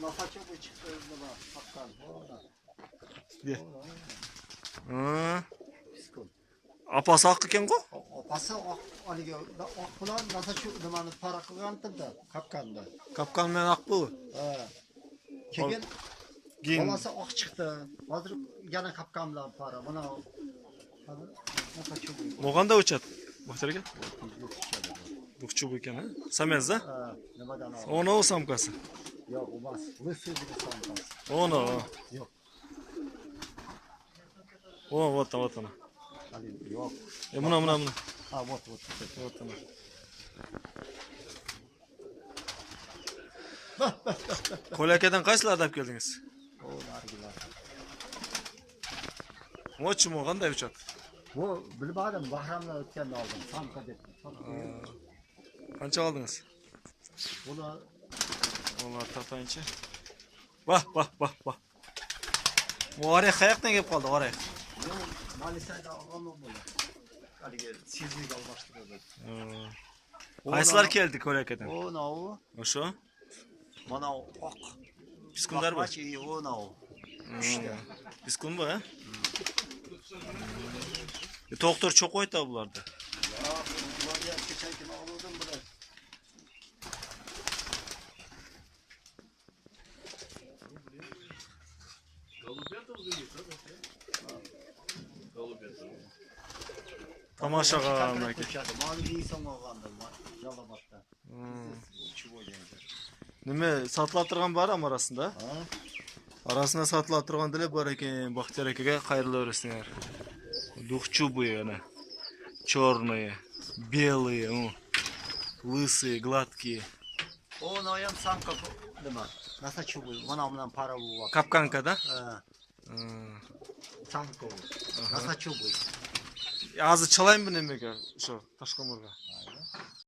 Nasachubый çıktı nima haqqan. Piskun. Apası haq ekan-ku? Opasi haligi oq bilan nasachu nimani para qilgantirda, kapkanda. Kapkan bilan haq bu. Ha. Keyin Keyin bolasi oq chiqdi. Hozir yana kapkan bilan para. Mana nasachubый. Mog'anda o'chat. Baxtar aka. Buqchu bu ekan, ha? Samezda? Ha, nimadan oldi? Ona o samkasi. Yo'q, emas. Lысый samkasi. Ona. Yo'q. Вот она. Haligi yo'q. Buna. Ha, вот. Вот она. Qo'l akadan qaysilarni olib keldingiz? O nargilar. Mochi qanday o'chat? Bu bilmadim, Bahramdan o'tganda oldim. Samka deb. Qancha oldingiz? Buni Onlar tapayınca. Bak. Bu oraya qayerdan kelib qoldi, oraya? Malisada olmam bunu. Haligi sizlik almashtirdi. Qaysilar keldi qo'l akadan? O nau. O'sha? Mana oq. Piskunlar bu. Bakmachi o nau. İşte. Piskun bu, ha? Doktor çok oyta bularda. Ya bunlar ya geçen gün aldım bunu. Tamaşaga almak. Mavi insan olgandı. Yalamakta. Uçup oynadı. Nima satılab turgan var ama arasında? Ha? Arasında satılab turgan dile bor ekan. Baxtiyor akaga xayrli o'rasinglar. Duxchu bu yana. Черные, белые, лысые, гладкие. O noyam samka nima? Nasachubый. Mana bundan para bu vaqt. Kapkanka da? Ha. Samka. Nasachubый. Azı çalayım mı nemaga? Şu Toshqo'murga.